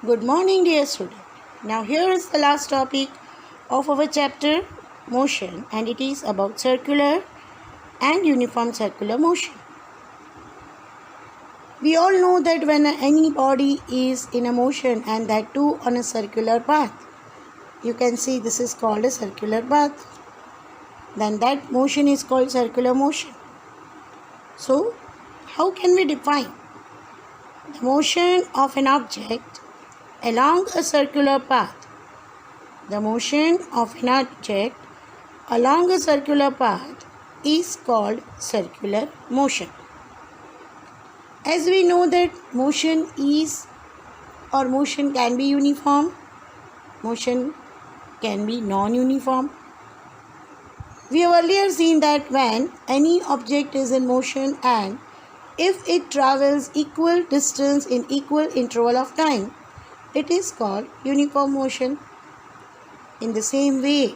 Good morning, dear student. Now, here is the last topic of our chapter, motion, and it is about circular and uniform circular motion. We all know that when any body is in a motion and that too on a circular path, you can see this is called a circular path. Then that motion is called circular motion. So, how can we define the motion of an object along a circular path? The motion of an object along a circular path is called circular motion. As we know that motion can be uniform, motion can be non-uniform. We have earlier seen that when any object is in motion and if it travels equal distance in equal interval of time, it is called uniform motion. In the same way,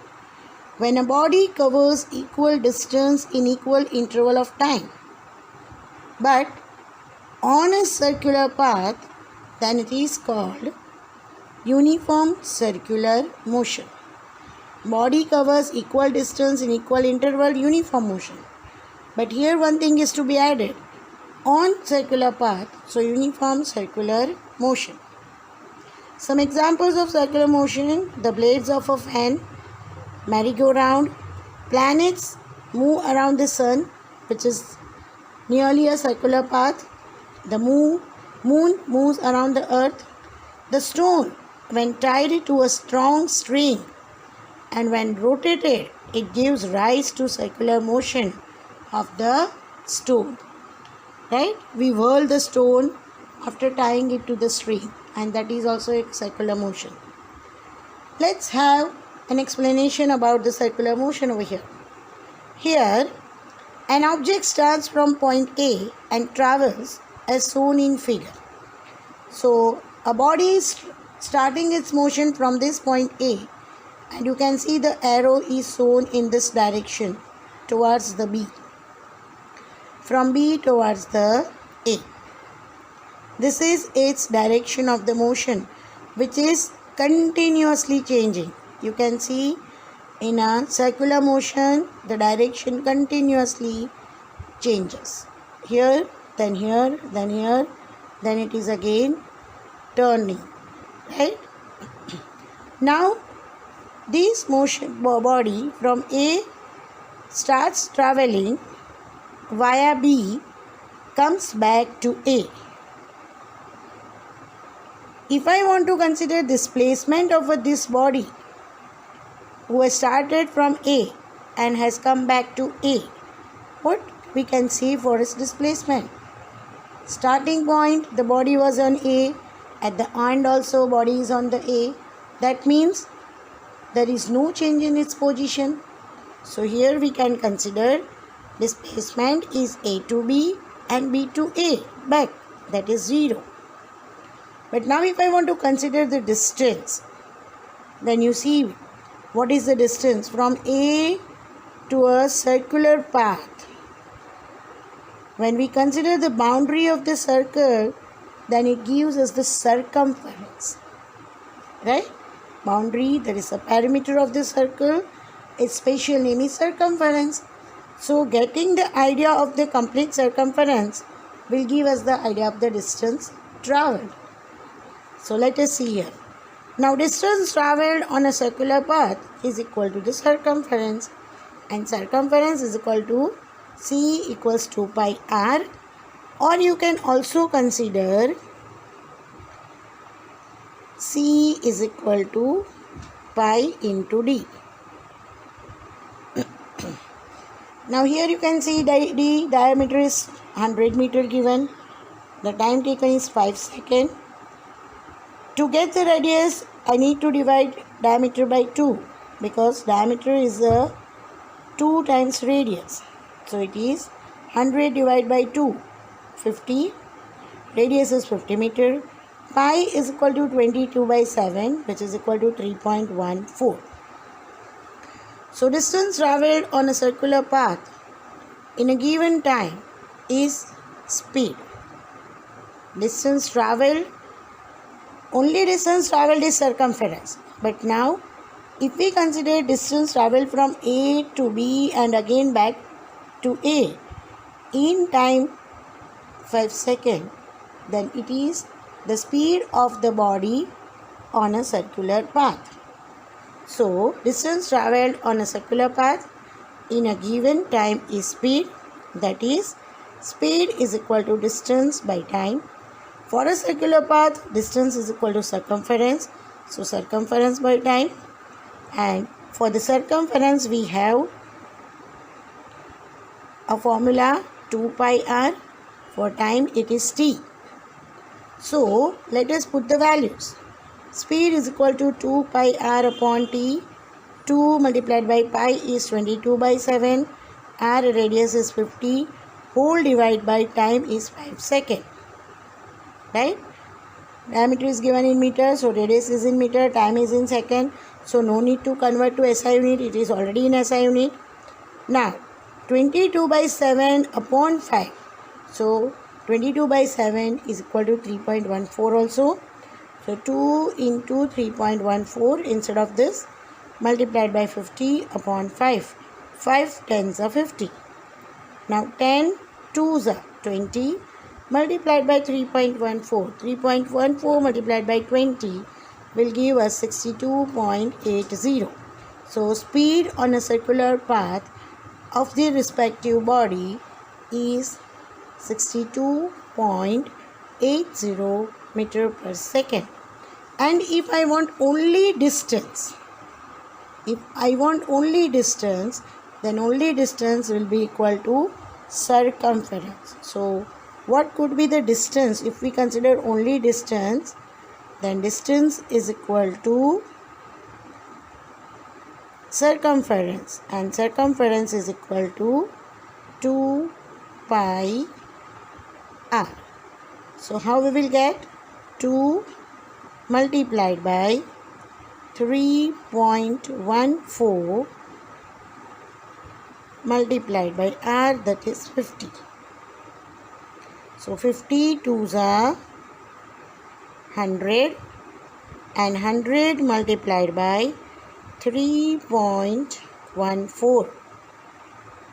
when a body covers equal distance in equal interval of time, but on a circular path, then it is called uniform circular motion. Body covers equal distance in equal interval, uniform motion. But here one thing is to be added. On circular path, so uniform circular motion. Some examples of circular motion: the blades of a fan, merry-go-round, planets move around the sun, which is nearly a circular path. The moon moves around the earth. The stone, when tied to a strong string and when rotated, it gives rise to circular motion of the stone. Right? We whirl the stone after tying it to the string, and that is also a circular motion. Let's have an explanation about the circular motion over here. Here, an object starts from point A and travels as shown in figure. So, a body is starting its motion from this point A, and you can see the arrow is shown in this direction towards the B. From B towards the A. This is its direction of the motion, which is continuously changing. You can see in a circular motion, the direction continuously changes. Here, then here, then here, then it is again turning. Right? Now, this motion body from A starts traveling via B, comes back to A. If I want to consider displacement of this body who has started from A and has come back to A, what we can see for its displacement? Starting point, the body was on A, at the end also body is on the A. That means there is no change in its position. So here we can consider displacement is A to B and B to A back, that is 0. But now if I want to consider the distance, then you see what is the distance from A to a circular path. When we consider the boundary of the circle, then it gives us the circumference. Right? Boundary, that is the perimeter of the circle. Its spatial name is circumference. So, getting the idea of the complete circumference will give us the idea of the distance travelled. So, let us see here. Now, distance travelled on a circular path is equal to the circumference, and circumference is equal to C equals 2 pi r, or you can also consider C is equal to pi into d. Now here you can see the diameter is 100 meter given. The time taken is 5 seconds. To get the radius, I need to divide diameter by 2 because diameter is 2 times radius. So it is 100 divided by 2, 50. Radius is 50 meter. Pi is equal to 22 by 7, which is equal to 3.14. So distance travelled on a circular path in a given time is speed. Distance travelled only distance travelled is circumference. But now, if we consider distance travelled from A to B and again back to A in time 5 seconds, then it is the speed of the body on a circular path. So, distance travelled on a circular path in a given time is speed, that is, speed is equal to distance by time. For a circular path, distance is equal to circumference, so circumference by time. And for the circumference, we have a formula 2 pi r. For time, it is t. So, let us put the values. Speed is equal to 2 pi r upon t. 2 multiplied by pi is 22 by 7. R radius is 50. Whole divided by time is 5 seconds. Right? Diameter is given in meter, so radius is in meter, time is in second. So no need to convert to SI unit, it is already in SI unit. Now 22 by 7 upon 5. So 22 by 7 is equal to 3.14 also. So 2 into 3.14 instead of this, multiplied by 50 upon 5. 5 tens are 50. Now 10 twos are 20 multiplied by 3.14. 3.14 multiplied by 20 will give us 62.80. So speed on a circular path of the respective body is 62.80 meter per second. And if I want only distance, then only distance will be equal to circumference. So what could be the distance? If we consider only distance, then distance is equal to circumference, and circumference is equal to 2 pi r. So how we will get? 2 multiplied by 3.14 multiplied by r, that is 50. So 50 twos are 100 and 100 multiplied by 3.14.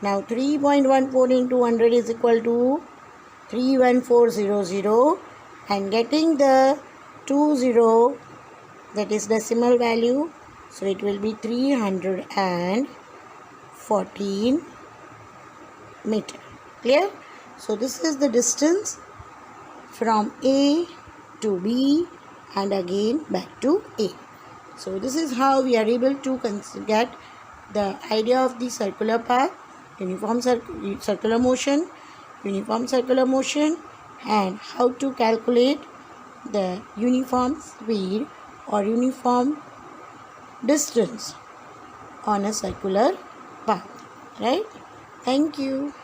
Now 3.14 into 100 is equal to 31400, and getting the 20, that is decimal value, so it will be 314 meter. Clear? So this is the distance from A to B and again back to A. So this is how we are able to get the idea of the circular path, uniform circular motion, and how to calculate the uniform speed or uniform distance on a circular path. Right? Thank you.